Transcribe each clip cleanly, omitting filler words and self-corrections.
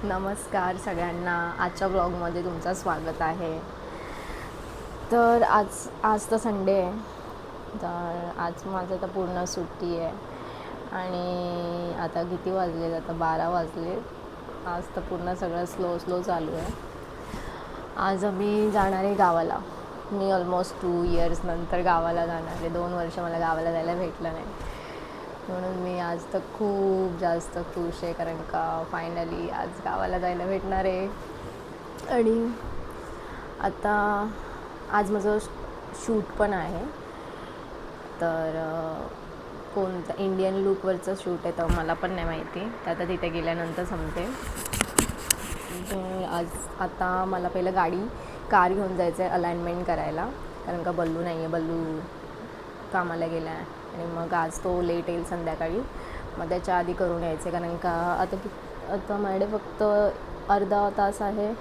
नमस्कार सगळ्यांना, आजच्या ब्लॉगमध्ये तुमचं स्वागत आहे. तर आज तर संडे आहे, तर आज माझं तर पूर्ण सुट्टी आहे आणि आता किती वाजले, आता 12 वाजले. आज तर पूर्ण सगळं स्लो चालू आहे. आज आम्ही जाणार आहे गावाला. मी ऑलमोस्ट 2 इयर्स नंतर गावाला जाणार आहे. 2 वर्ष मला गावाला जायला भेटलं नाही, म्हणून मी आज तर खूप जास्त खुश आहे, कारण का फायनली आज गावाला जायला भेटणार आहे. आणि आता आज माझं शूट पण आहे, तर कोणतं इंडियन लूकवरचं शूट आहे तर मला पण नाही माहिती, तर आता तिथे गेल्यानंतर समजेल. तर आता मला पहिलं कार घेऊन जायचं आहे अलाइनमेंट करायला, कारण का बल्लू नाही आहे, बल्लू कामाला गेला आहे आणि मग आज तो लेट येईल संध्याकाळी. मग त्याच्या आधी करून यायचं, कारण का आता माझ्याकडे फक्त अर्धा तास आहे.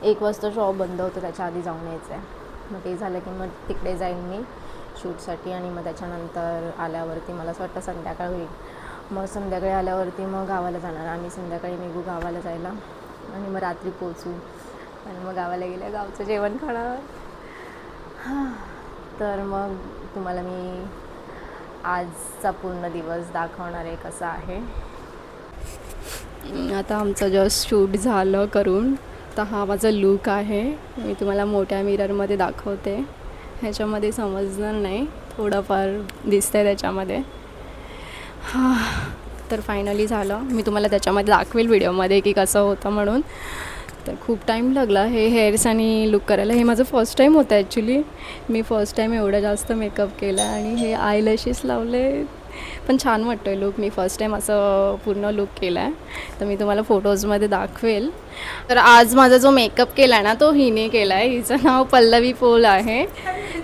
1 वाजता शॉप बंद होतं, त्याच्या आधी जाऊन यायचं आहे. मग ते झालं की मग तिकडे जाईन मी शूटसाठी, आणि मग त्याच्यानंतर आल्यावरती मला असं वाटतं संध्याकाळ होईल. मग संध्याकाळी आल्यावरती मग गावाला जाणार. आम्ही संध्याकाळी निघू गावाला जायला आणि मग रात्री पोचू आणि मग गावाला गेल्या गावचं जेवण खाणार. तर मग तुम्हाला मी आजचा पूर्ण दिवस दाखवणार आहे कसा आहे. आता आमचं जस्ट शूट झालं करून, तर हा माझा लूक आहे. मी तुम्हाला मोठ्या मिररमध्ये दाखवते, ह्याच्यामध्ये समजणार नाही, थोडंफार दिसतं आहे त्याच्यामध्ये. तर फायनली झालं. मी तुम्हाला त्याच्यामध्ये दाखवेल व्हिडिओमध्ये की कसं होतं म्हणून. तर खूप टाईम लागला हे हेअर्स आणि लुक करायला. हे माझं फर्स्ट टाईम होतं ॲक्च्युली. मी फर्स्ट टाईम एवढा जास्त मेकअप केला आणि हे आय लॅशेस लावले, पण छान वाटतो आहे लुक. मी फर्स्ट टाईम असं पूर्ण लुक केला आहे, तर मी तुम्हाला फोटोजमध्ये दाखवेल. तर आज माझा जो मेकअप केला आहे ना, तो हिने केला आहे. हिचं नाव पल्लवी पोल आहे.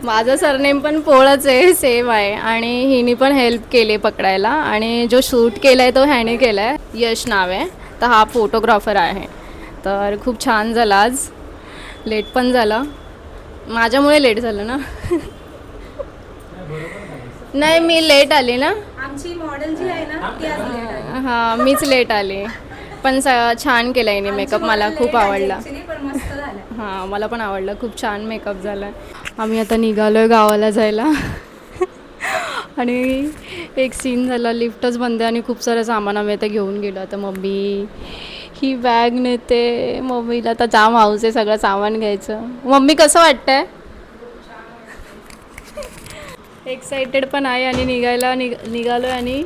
माझं सरनेम पण पोळच आहे, सेम आहे. आणि हिने पण हेल्प केली पकडायला, आणि जो शूट केला आहे तो ह्याने केला आहे, यश नाव आहे. तर हा फोटोग्राफर आहे. तर खूप छान झाला. आज लेट पण झाला, माझ्यामुळे लेट झालं ना. नाही, मी लेट आली ना, आमची मॉडेल जी आहे ना ती आज लेट आली. हां मीच लेट आली, पण छान केला आहे मेकअप. मला खूप आवडला. पण मस्त झालं. हां मला पण आवडलं, खूप छान मेकअप झाला. आम्ही आता निघालो आहे गावाला जायला. आणि एक सीन झाला, लिफ्टच बंद आहे आणि खूप सारं सामान आम्ही आता घेऊन गेलो. आता मम्मी ही बॅग नेते, मम्मीला आता जाम हाऊस आहे सगळं सामान घ्यायचं. मम्मी कसं वाटतंय? एक्साइटेड पण आहे. आणि निघालो आहे आणि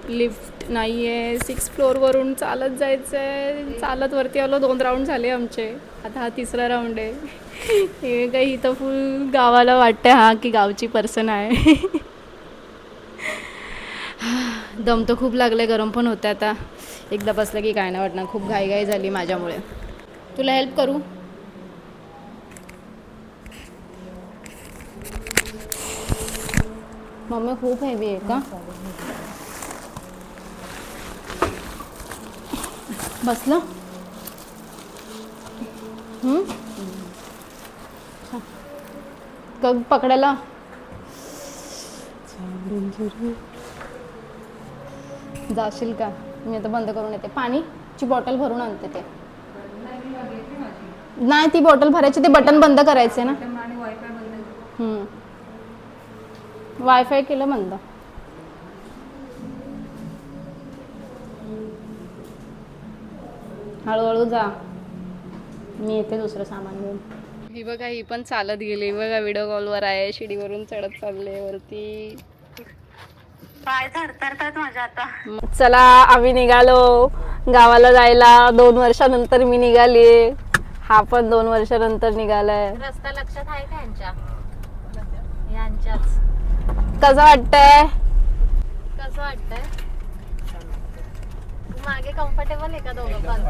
लिफ्ट नाही आहे. 6th फ्लोअरवरून चालत जायचं आहे. चालत वरती आलो, 2 राऊंड झाले आमचे, आता हा 3रा राऊंड आहे. हे काही इथं फुल गावाला वाटतं हा की गावची पर्सन आहे. दम तर खूप लागले, गरम पण होतं. आता एकदा बसलं की काय नाही वाटणार. खूप घाई झाली माझ्यामुळे. तुला हेल्प करू? मम्मी खूप हेवी आहे का? बसलं? पकडायला जाशील का? मी आता बंद करून येते. पाणीची बॉटल भरून आणते. ते नाही, ती बॉटल भरायची, ते बटन बंद करायचे ना. वायफाय केलं बंद. हळूहळू जा, मी येते दुसरं सामान घेऊन. ही बघा, ही पण चालत गेली बघा, व्हिडिओ कॉलवर आहे. शिडीवरून चढत चालले वरती. पाय थरथरतात माझ्या आता. चला, आम्ही निघालो गावाला जायला. 2 वर्षानंतर मी निघाली. हा पण 2 वर्षानंतर निघालाय. रस्ता लक्षात आहे का यांच्याच? कसं वाटतंय? मागे कम्फर्टेबल आहे का दोघं पण?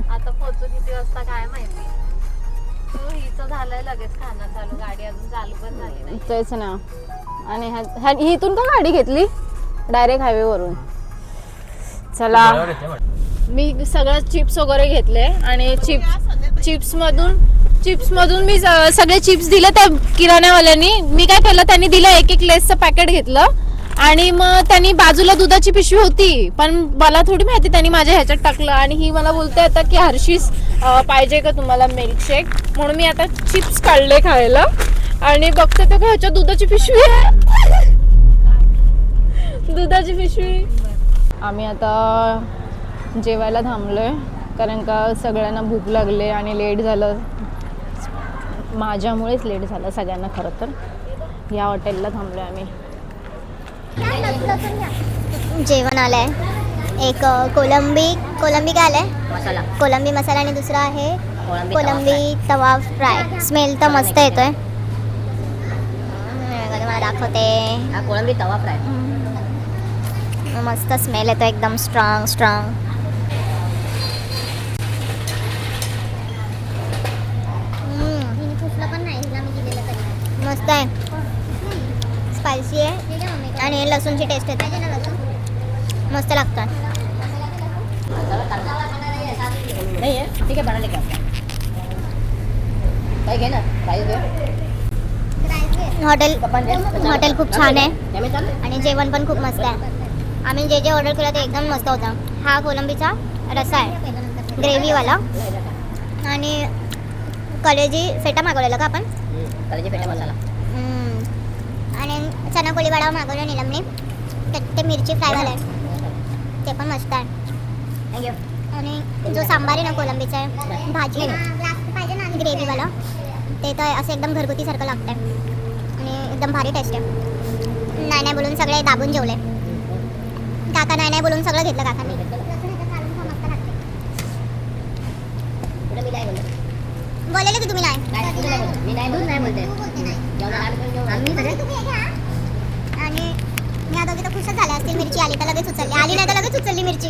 आता पोहोचू किती वाजता काय माहिती. हिचं झालंय लगेच खाणं चालू, गाडी अजून चालू पण झाली नाही. तेच ना. आणि इथून का गाडी घेतली डायरेक्ट हायवे वरून? चला, मी सगळं चिप्स वगैरे घेतले आणि चिप्स मधून मी सगळे चिप्स दिले त्या किराण्यावाल्यांनी. मी काय केलं, त्यांनी दिलं 1 लेसचं पॅकेट घेतलं आणि मग त्यांनी बाजूला दुधाची पिशवी होती, पण मला थोडी माहिती त्यांनी माझ्या ह्याच्यात टाकलं. आणि ही मला बोलते आता की हर्षीस पाहिजे का तुम्हाला मिल्कशेक, म्हणून मी आता चिप्स काढले खायला आणि बघते तर ह्याच्यात दुधाची पिशवी आहे. दुधाची पिशवी. आम्ही आता जेवायला थांबलोय कारण का सगळ्यांना भूक लागले आणि लेट झालं. माझ्यामुळेच लेट झालं सगळ्यांना. खरं तर या हॉटेलला थांबलोय आम्ही. जेवण आलंय एक कोलंबी काय आलंय मसाला, कोलंबी मसाला आणि दुसरा आहे कोलंबी तवा फ्राय. स्मेल तर मस्त येतोय. मला दाखवते. हा कोळंबी तवा फ्राय. मस्त स्मेल येतो एकदम स्ट्रॉंग. मस्त आहे. स्पायसी आहे आणि लसूणची टेस्ट येते. मस्त लागतं. नाही आहे ठीक आहे बनवले का काय घे ना प्राईस दे. हॉटेल खूप छान आहे आणि जेवण पण खूप मस्त आहे. आम्ही जे ऑर्डर केलं ते एकदम मस्त होतं. हा कोलंबीचा रस्सा आहे ग्रेव्हीवाला आणि कलेजी फेटा मागवलेला का आपण, कलेजी फेटा मसाला आणि चना कोळी वडा मागवला नीलमने. ते मिरची फ्राय झालं आहे ते पण मस्त आहे. थँक्यू. आणि जो सांबार आहे ना कोलंबीचा आहे भाजी ग्रेव्हीवाला ते तर असं एकदम घरगुतीसारखं लागतं आणि एकदम भारी टेस्ट आहे. नाही बोलून सगळे दाबून जेवले. काका नाही बोलून सगळं घेतलं काकांनी. बोलले की तुम्ही नाही. मी नाही दूध नाही बोलते. आणि या दोघी तर खुशच झाल्या असतील. मिरची आली तर लगेच उचलली, आली नाही तर लगेच उचलली मिरची.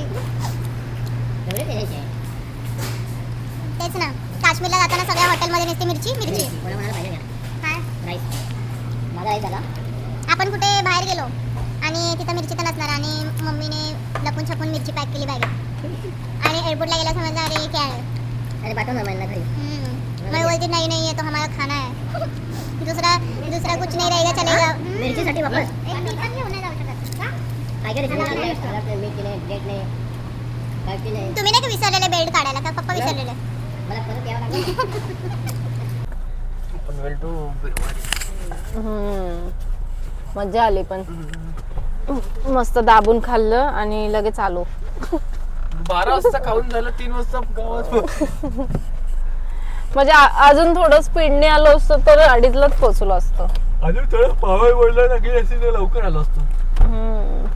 तेच ना, काश्मीरला जाताना सगळ्या हॉटेलमध्ये नुसती मिरची. आपण कुठे बाहेर गेलो आणि तिथं मिरची तर नसणार आणि मम्मीने लपून छपून मिरची पॅक केली बॅगेत आणि एअरपोर्टला गेला समजलं अरे क्या आहे. अरे पाठव ना मला घरी. मैं बोलती नहीं ये तो हमारा खाना है. दूसरा कुछ नहीं रहेगा चलेगा. मिरचीसाठी वापस एक मी पण घेऊन नाही जाऊ शकत का? काय करायचं मीठ नाही डेट नाही काय नाही. तुम्ही नाही का विसरलेले बेल्ट काढायला का पप्पा विसरलेले. मला परत यावं लागलं. मजा आली पण मस्त दाबून खाल्लं आणि लगेच आलो. 12 वाजता खाऊन झालं 3 वाजता गावात. म्हणजे अजून थोडं स्पीडने आलो असतो तर 2:30लाच पोहोचलो असतो. अजून थोडं पावळ बोलला ना की जास्ती लवकर आलो असतो.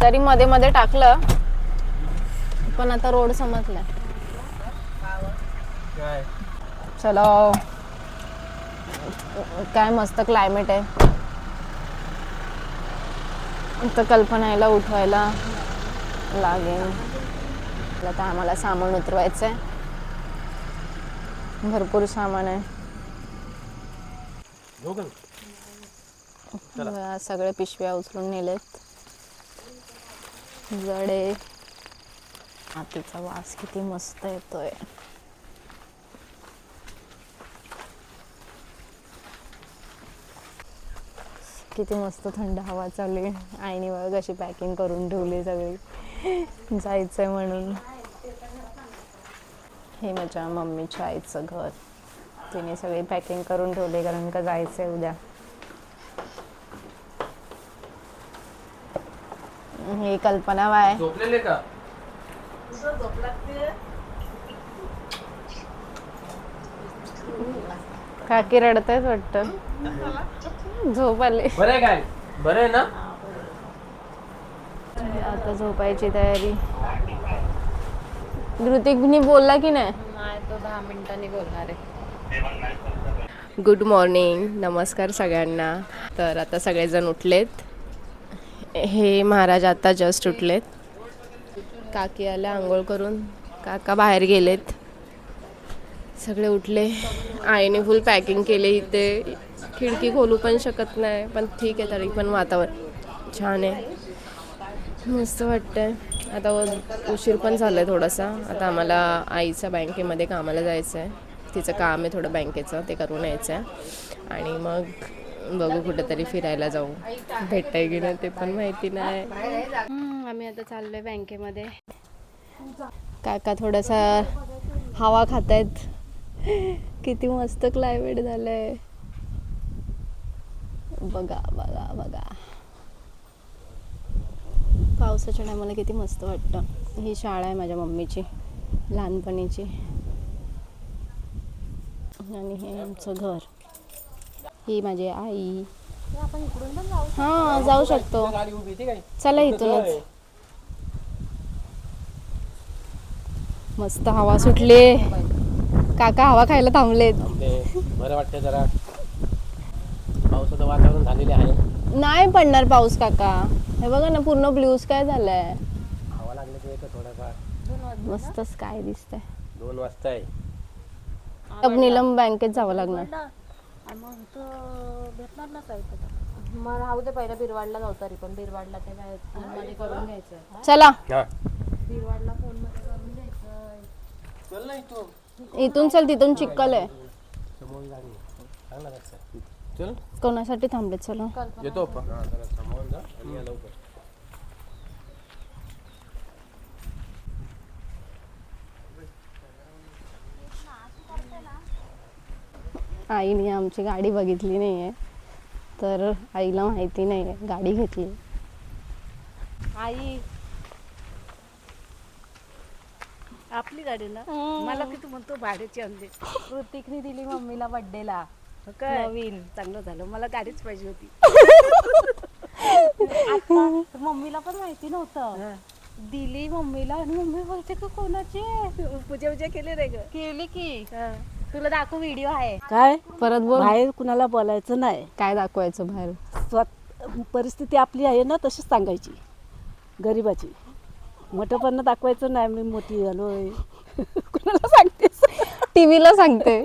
तरी मध्ये मध्ये टाकलं पण आता रोड समजला. काय चलो काय मस्त क्लायमेट आहे. तर कल्पनाला उठवायला लागेल. आता आम्हाला सामान उतरवायचं आहे. भरपूर सामान आहे. सगळे पिशव्या उचलून नेलेत. जडे आतीचा वास किती मस्त येतोय. किती मस्त थंड हवा चालू आहे. आईने बघ कशी पॅकिंग करून ठेवली सगळी जायचंय म्हणून. हे माझ्या मम्मीच्या आईचं घर. तिने सगळी पॅकिंग करून ठेवले कारण का जायचंय उद्या. ही कल्पना बाय झोपलेले का? काकी रडतायत वाटतं. झोप आली. बरं काय बरं आहे ना. आता झोपायची तयारी. ऋतिकनी बोलला की नाही? तो 10 मिनिटांनी बोलणार आहे. गुड मॉर्निंग, नमस्कार सगळ्यांना. तर आता सगळेजण उठलेत. हे महाराज आता जस्ट उठलेत. काकी आल्या आंघोळ करून. काका बाहेर गेलेत. सगळे उठले. आईने फुल पॅकिंग केले. इथे खिडकी खोलू पण शकत नाही पण ठीक आहे. तरी पण वातावरण छान आहे. मस्त वाटतंय. आता उशीर पण झालं आहे थोडासा. आता आम्हाला आईच्या बँकेमध्ये कामाला जायचं आहे. तिचं काम आहे थोडं बँकेचं, ते करून यायचं आहे आणि मग बघू कुठेतरी फिरायला जाऊ. भेटताय की नाही ते पण माहिती नाही. आम्ही आता चाललोय बँकेमध्ये. काका थोडासा हवा खातायत. किती मस्त क्लायमेट झालंय. बघा बघा बघा, पावसाच्या टायमाला किती मस्त वाटतं. ही शाळा आहे माझ्या मम्मीची लहानपणीची, आणि हे आमचं घर. ही माझी आई. आपण इकडून पण जाऊ. हा जाऊ शकतो. चला इथूनच. मस्त हवा सुटली. काका हवा खायला थांबलेत. बरं वाटतं जरा. पावसाचं वातावरण झालेले आहे. नाही पडणार पाऊस काका. हे बघा ना पूर्ण ब्ल्यू स्काय झालंय. हवा लागले की येतं थोडंफार. मस्त स्काय दिसतंय. 2 वाजता आहे. अब नीलम बँकेत जावं लागणार. भेटणार ना साहित्य. मग राहू दे, पहिला बिरवाडला जाऊ. तरी पण बिरवाडला ते काय फोनमध्ये करून घ्यायचं. चला बिरवाडला फोनमध्ये करून घ्यायचं. चल ना इथून. इथून चल, तिथून चिक्कल आहे. समोर गाडी चांगला रस्ता. चल कोणासाठी थांबलेत? चला येतो आपण. जरा समोर जा आणि या लवकर. आईने आमची गाडी बघितली नाही आहे, तर आईला माहिती नाही आहे गाडी घेतली. आई आपली गाडी ना. मला किती म्हणतो भाड्याची आणली. कृतिकने दिली मम्मीला बर्थडेला. नवीन चांगलं झालं. मला गाडीच पाहिजे होती. आता मम्मीला पण माहिती नव्हतं. दिली मम्मीला आणि मम्मी बोलते का कोणाची. पूजा केली रे ग. केली की. तुला दाखवू, व्हिडिओ आहे. काय परत बोल. बाहेर कुणाला बोलायचं नाही. काय दाखवायचं बाहेर? परिस्थिती आपली आहे ना तशीच सांगायची. गरिबाची मोठेपणा दाखवायचं नाही. मी मोठी झालोय कुणाला सांगतेस? टीव्हीला सांगते.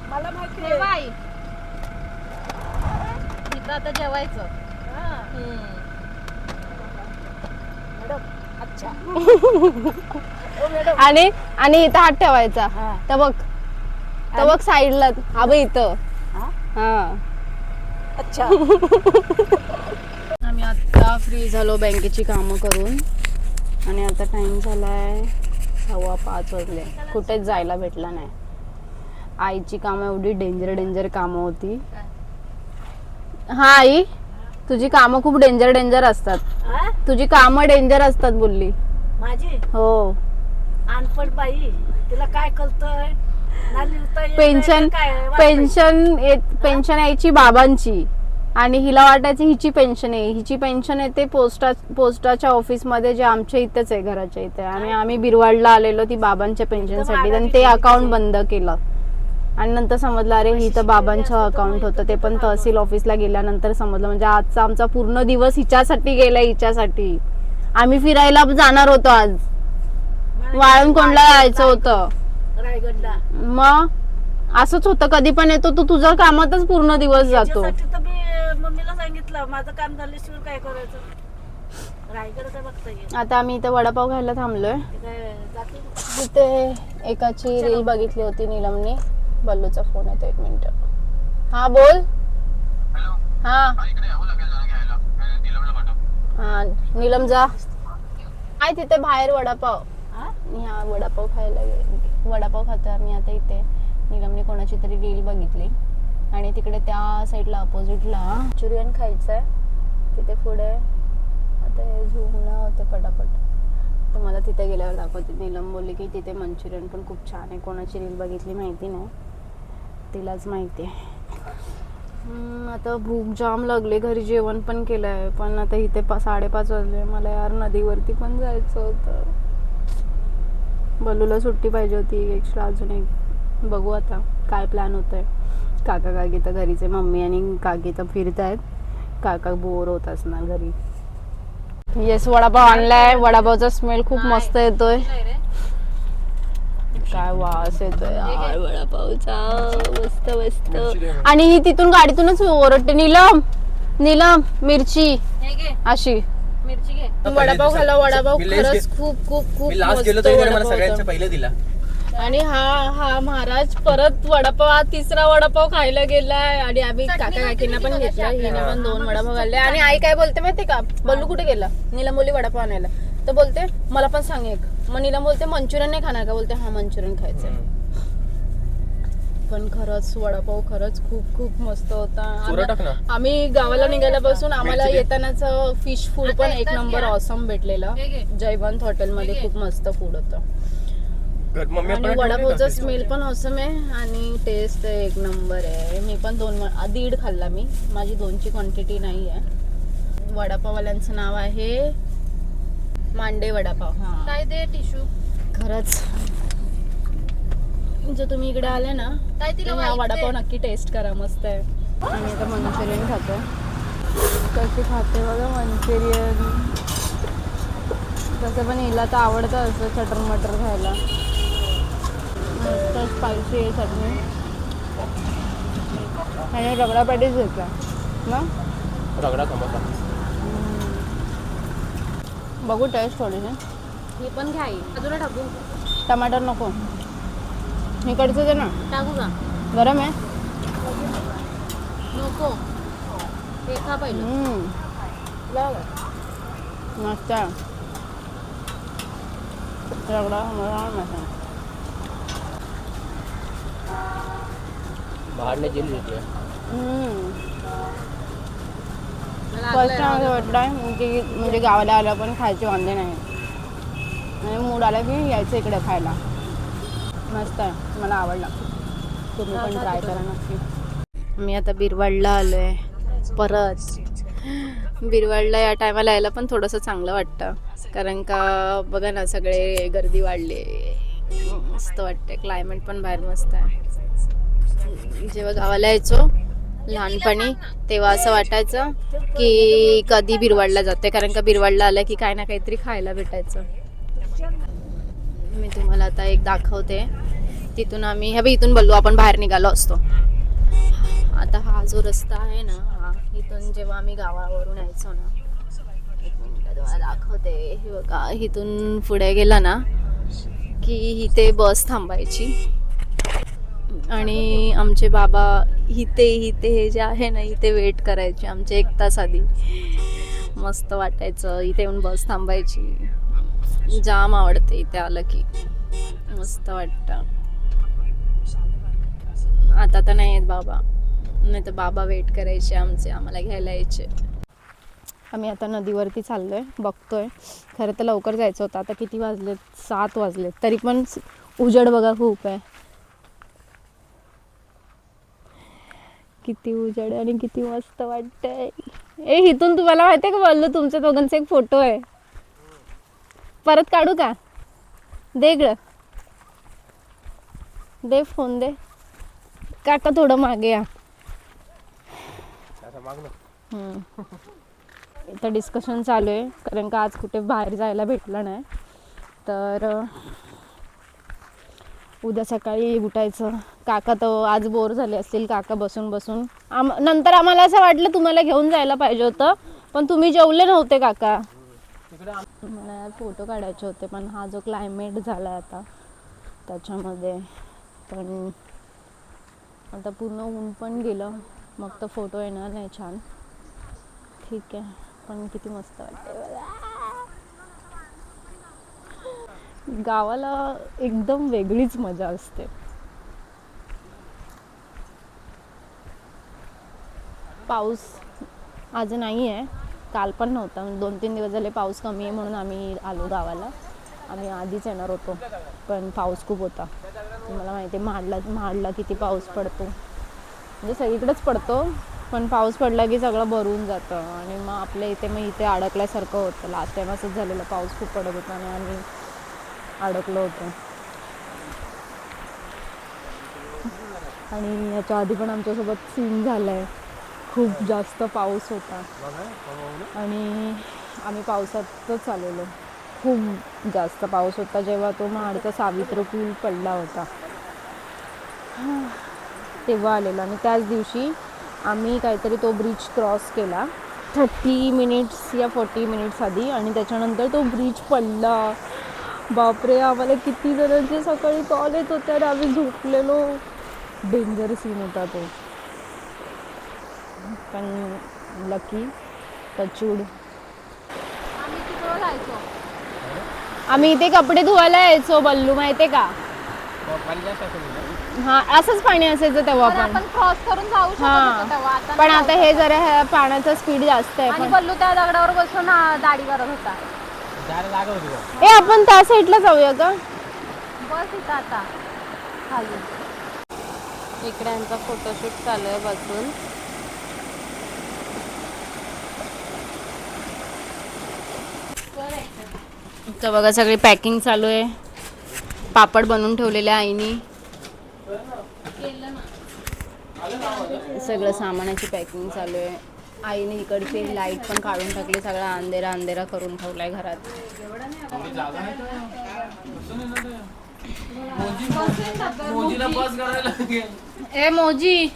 मला माहिती हे बाई, इथं आता जेवायचं. आणि आणि इथं हात ठेवायचा. तर बघ साईडला. हा बघ इथं. हा अच्छा. आम्ही आता फ्री झालो बँकेची कामं करून, आणि आता टाइम झालाय 5:15 वाजले. कुठेच जायला भेटलं नाही. आईची कामं एवढी डेंजर कामं होती. हा आई, तुझी कामं खूप डेंजर असतात. तुझी कामं डेंजर असतात बोलली. माझी हो. अनपड बाई, तिला काय कळतंय ना लिहिता येत पेन्शन नाही काय पेन्शन यायची बाबांची, आणि हिला वाटायचं हिची पेन्शन आहे. हिची पेन्शन येते पोस्टाच्या ऑफिसमध्ये, जे आमच्या इथेच आहे, घराच्या इथे. आणि आम्ही बिरवाडला आलेलो ती बाबांच्या पेन्शनसाठी, आणि ते अकाउंट बंद केलं. आणि नंतर समजलं अरे ही तर बाबांचं अकाउंट होतं. ते पण तहसील ऑफिसला गेल्यानंतर समजलं. म्हणजे आजचा आमचा पूर्ण दिवस हिच्यासाठी गेला. हिच्यासाठी आम्ही फिरायला जाणार होतो आज. वाळूंजला जायचं होतं. रायगडला. मग असंच होतं, कधी पण येतो तू, तुझ्या कामातच पूर्ण दिवस जातो. याच्यासाठी तर मी मम्मीला सांगितलं माझं काम झाल्याशिवाय काय करायचं. रायगड काय बघता येईल. आता आम्ही इथे वडापाव खायला थांबलोय. काय जाते. तिथे एकाची रील बघितली होती नीलमने. बल्लूचा फोन येतो, 1 मिनिट. हा बोल. हा हा नीलम जा. आहे तिथे बाहेर वडापाव. हा वडापाव वडापाव खातोय आम्ही आता इथे. नीलमने कोणाची तरी रील बघितली, आणि तिकडे त्या साईडला अपोजिटला मंचुरियन खायचं आहे. तिथे पुढे आता हे झूमला होते पटापट, तर मला तिथे गेल्यावर दाखवते. नीलम बोलली की तिथे मंचुरियन पण खूप छान आहे. कोणाची रील बघितली माहिती नाही, तिलाच माहिती आहे. आता भूक जाम लागले. घरी जेवण पण केलं आहे, पण आता इथे 5:30 वाजले. मला यार नदीवरती पण जायचं होतं. बल्लूला सुट्टी पाहिजे होती एक्स्ट्रा अजून एक. बघू आता काय प्लॅन होत आहे. काका काकी तर घरीचे, मम्मी आणि काकी तर फिरत आहेत. काका बोर होत असणार घरी. येस वडापाव आणलाय. वडापावचा स्मेल खूप मस्त येतोय. काय वास येतोय यार वडापावचा. मस्त मस्त. आणि ही तिथून गाडीतूनच ओरडते, नीलम नीलम मिरची अशी. मिरची घे. वडापाव खाल्ला. वडापाव खरंच खूप खूप खूप मी लास्ट गेलो तरी मला सगळ्यांच्या पहिले दिला. आणि हा महाराज परत वडापाव, हा तिसरा वडापाव खायला गेलाय. आणि आम्ही काका काकींना पण घेतलं, हिने पण 2 वडापाव खाल्ले. आणि आई काय बोलते माहिती का, बल्लू कुठे गेला, नीलम बोलली वडापाव आणायला, तर बोलते मला पण सांग एक. मग नीलम बोलते मंचुरियन नाही खाणार का, बोलते हा मंचुरियन खायचंय. पण खरंच वडापाव खरंच खूप खूप मस्त होता. आम्ही गावाला निघाल्यापासून आम्हाला येतानाच फिश फूड पण 1 नंबर ऑसम भेटलेलं. जयवंत हॉटेलमध्ये खूप मस्त फूड होतं. आणि वडापावचा स्मेल पण ऑसम आहे आणि टेस्ट 1 नंबर आहे. मी पण 2.5 खाल्ला मी, माझी 2ची क्वांटिटी नाही आहे. वडापाववाल्यांचं नाव आहे मांडे वडापाव. हा काय दे टिश्यू. खरंच जर तुम्ही इकडे आले ना तर हा वडापाव नक्की टेस्ट करा, मस्त आहे. आम्ही आता मंचुरियन खातो. कशी खाते बघा मंचुरियन. तसं पण हिला तर आवडतं असं चटर मटर खायला. मस्त स्पायसी आहे चटणी. आणि रगडा पॅटीस घ्यायचा ना, रगडा समोसा. बघू टेस्ट थोडीशी. हे पण घ्याई अजून टाकू. टमाटर नको, इकडचं दे ना. टाकू का? गरम आहे. नको, हे खा पहिलं. मस्त आहे रगडा मस्त. बाहर ने जेल देती है. फर्स्ट टाइम असं वाटलं की म्हणजे गावाला आलं पण खायचे वांदे नाही. आणि मूड आला की यायचं इकडे खायला. मस्त आहे, मला आवडला. तुम्ही पण ट्राय करा नक्की. मी आता बिरवाडला आलो आहे परत. बिरवाडला या टायमाला यायला पण थोडंसं चांगलं वाटतं, कारण का बघा ना सगळे गर्दी वाढले. मस्त वाटते, क्लायमेट पण बाहेर मस्त आहे. जेव्हा गावाला यायचो लहानपणी तेव्हा असं वाटायचं की कधी बिरवाडला जाते, कारण का बिरवाडला आलं की काय ना काहीतरी खायला भेटायचं. मी तुम्हाला आता एक दाखवते. तिथून आम्ही इथून बोललो आपण बाहेर निघालो असतो. आता हा जो रस्ता आहे ना, हा इथून जेव्हा आम्ही गावावरून यायचो ना, 1 मिनिट तुम्हाला दाखवते. हे बघा, इथून पुढे गेला ना की इथे बस थांबायची आणि आमचे बाबा इथे हे जे आहे ना इथे वेट करायचे आमचे 1 तास आधी. मस्त वाटायचं, इथे येऊन बस थांबायची. जाम आवडते इथे आलं की, मस्त वाटतं. आता तर नाही येत बाबा, नाही तर बाबा वेट करायचे आम्हाला घ्यायला यायचे. आम्ही आता नदीवरती चाललोय, बघतोय. खरं तर लवकर जायचं होतं. आता किती वाजलेत, 7 वाजलेत, तरी पण उजेड बघा खूप आहे. किती उजेड आणि किती मस्त वाटतंय. इथून तुम्हाला माहिती आहे का बोललो, तुमच्या दोघांचा एक फोटो आहे. परत काढू का? दे इकडं, दे फोन दे. काका थोडं मागे या. इथं डिस्कशन चालू आहे, कारण का आज कुठे बाहेर जायला भेटलं नाही. तर उद्या सकाळी उठायचं. काका तर आज बोर झाले असतील, काका बसून नंतर आम्हाला असं वाटलं तुम्हाला घेऊन जायला पाहिजे होतं, पण तुम्ही जेवले नव्हते काका. मला फोटो काढायचे होते, पण हा जो क्लायमेट झाला आता त्याच्यामध्ये पण आता पूर्ण ऊन पण गेलं, मग तर फोटो येणार नाही छान. ठीक आहे, पण किती मस्त वाटते. गावाला एकदम वेगळीच मजा असते. पाऊस आज नाही आहे, काल पण नव्हता. 2-3 दिवस झाले पाऊस कमी आहे म्हणून आम्ही आलो गावाला. आम्ही आधीच येणार होतो, पण पाऊस खूप होता. तुम्हाला माहिती आहे महाडला किती पाऊस पडतो, म्हणजे सगळीकडेच पडतो, पण पाऊस पडला की सगळं भरून जातं आणि मग आपल्या इथे अडकल्यासारखं होतं. लास्ट टाइम असंच झालेलं, पाऊस खूप पडत होता आणि आम्ही अडकलो होतो. आणि याच्या आधी पण आमच्यासोबत सीन झाला आहे. खूप जास्त पाऊस होता आणि आम्ही पावसातच आलेलो. खूप जास्त पाऊस होता जेव्हा तो महाडचा सावित्र पूल पडला होता तेव्हा आलेलो. आणि त्याच दिवशी आम्ही काहीतरी तो ब्रिज क्रॉस केला 30 मिनिट्स या 40 मिनिट्स आधी, आणि त्याच्यानंतर तो ब्रिज पडला बापरे, आम्हाला किती जणांचे सकाळी कॉल येत होते आणि आम्ही झोपलेलो. डेंजर सीन होता तो, पण लकी टचूड. आम्ही इथे कपडे धुवायला यायचो बल्लू, माहितीये का? हा, असंच पाणी असायचं तेव्हा पण. आपण क्रॉस करून जाऊ शकत होतो तेव्हा. आता पण आता हे जरा ह्या पाण्याचा स्पीड जास्त आहे. आणि पण बल्लू त्या दगडावर बसून दाढी करत होता. ए, आपण त्या साईडला जाऊया का? बस इथं आता खाली. इकडे यांचा फोटोशूट चालू आहे बसून. तर बघा सगळी पॅकिंग चालू आहे. पापड बनवून ठेवलेले आईनी. सगळं सामानाची पॅकिंग चालू आहे. आईने इकडची लाईट पण काढून टाकली. सगळा अंधेरा अंधेरा करून ठेवलाय घरात. मोदीला बस करायला लागेल. ए मोजी,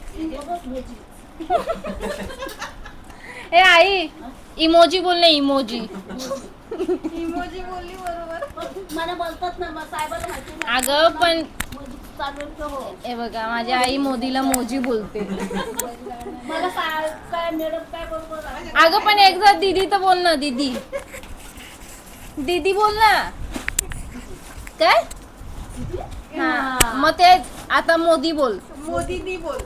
ए आई, इमोजी बोल ना, इमोजी. इमोजी बोलली बरोबर. मला बोलतात ना, मग साहेबाला माहिती नाही. अगं पण हो. हे बघा, माझी आई मोदीला मोजी बोलते. मला काय मॅडम काय बरोबर. अगं पण एकदा दीदी तर बोल ना, दीदी. दीदी बोल ना. काय? हा, मग तेच आता मोदी बोल. मोदीनी बोल.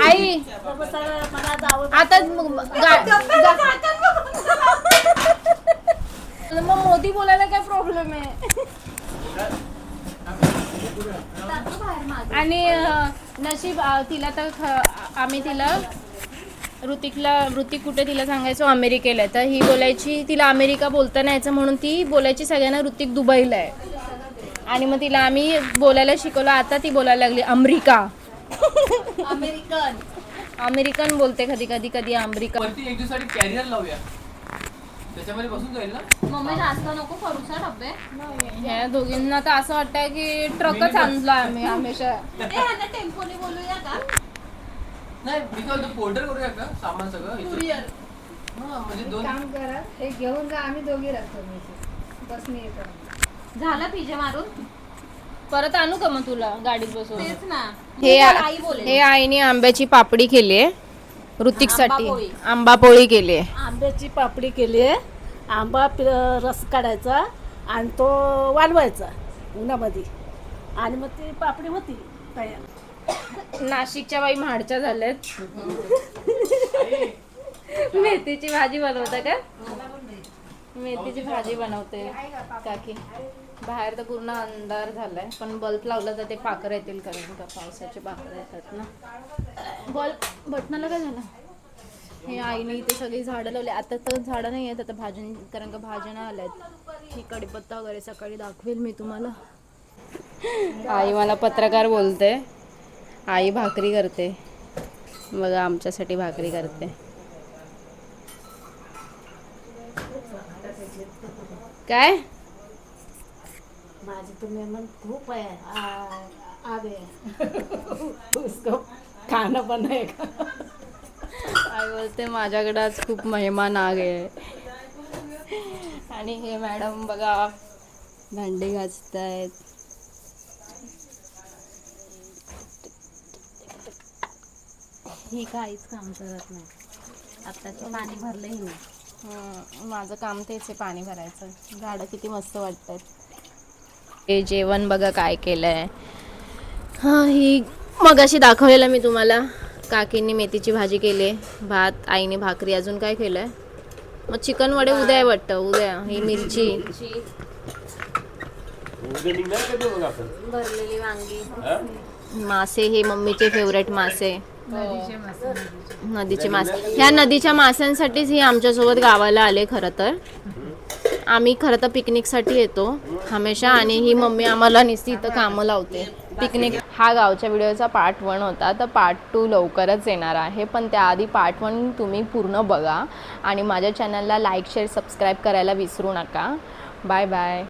आई मला जावं. आता मग मोदी बोलायला काय प्रॉब्लेम आहे? आणि नशीब तिला तर आम्ही तिला ऋतिक कुठे तिला सांगायचो अमेरिकेला आहे, तर ही बोलायची तिला अमेरिका बोलता नाही यायचं म्हणून ती बोलायची सगळ्यांना ऋतिक दुबईला आहे. आणि मग तिला आम्ही बोलायला शिकवलं. आता ती बोलायला लागली अमेरिका. अमेरिकन बोलते कधी कधी कधी अमेरिका. वरती एक दिवसासाठी कॅरियर लावूया, त्याच्यामध्ये बसून जाईल ना. मम्मी जास्त नको करूसा डब्बे. ह्या दोघींना तर असं वाटतंय की ट्रकच आणला आम्ही हमेशा. टेम्पोने बोलूया का? नाही, मी काय म्हणतो, पोर्टर करूया का सामान सगळं इथे? हा, म्हणजे दोन करा, हे घेऊन जा, आम्ही दोघी राहतो. बस मी येतो. झालं पिजे मारून. परत आणू का मग तुला गाडीत बसून? तेच ना. हे आईने आंब्याची पापडी केली आहे ऋतिकसाठी. आंबापोळी. आंबापोळी केली आहे. आंब्याची पापडी केली आहे. आंबा रस काढायचा आणि तो वाळवायचा उन्हामध्ये, आणि मग ती पापडी होती तयार. नाशिकच्या बाई म्हाडच्या झाल्यात. मेथीची भाजी बनवता का? मेथीची भाजी बनवते काकी. बाहेर तर पूर्ण अंधार झालाय, पण बल्ब लावला तर ते पाखरं येतील, कारण का पावसाचे पाखरं येतात ना. बल्ब बटनाला काय झालं? हे आईने इथे सगळी झाडं लावली. आता तर झाडं नाही आहेत, आता भाज्या, कारण का भाज्या नाही आल्यात. ही कढीपत्ता वगैरे सकाळी दाखवेल मी तुम्हाला. आई मला पत्रकार बोलते. आई भाकरी करते बघा, आमच्यासाठी भाकरी करते. काय माझी तो मेहमान खूप आहे. उसको खाणं पण आहे का? आई बोलते माझ्याकडे आज खूप मेहमान आ गए. आणि हे मॅडम बघा भांडे घासतायत. ही काहीच काम करत नाही. आत्ताचे पाणी भरलंय नाही. माझं काम तेच आहे, पाणी भरायचं. झाडं किती मस्त वाटतात. हे जेवण बघा काय केलंय. हां, ही मगाशी दाखवलेलं मी तुम्हाला. काकींनी मेथीची भाजी केली, भात, आईने भाकरी. अजून काय केलंय? मग चिकन वडे उद्या आहे वाटतं. उद्या ही मिरची, भरलेली वांगी, मासे. हे मम्मीचे फेवरेट मासे, नदीचे मासे. ह्या नदीच्या माशांसाठीच ही आमच्यासोबत गावाला आले. खरं तर आम्ही पिकनिकसाठी येतो हमेशा, आणि ही मम्मी आम्हाला नुसती इथं कामं लावते. पिकनिक हा गावच्या व्हिडिओचा पार्ट 1 होता, तर पार्ट 2 लवकरच येणार आहे. पण त्याआधी पार्ट 1 तुम्ही पूर्ण बघा आणि माझ्या चॅनलला लाईक, शेअर, सबस्क्राईब करायला विसरू नका. Bye bye.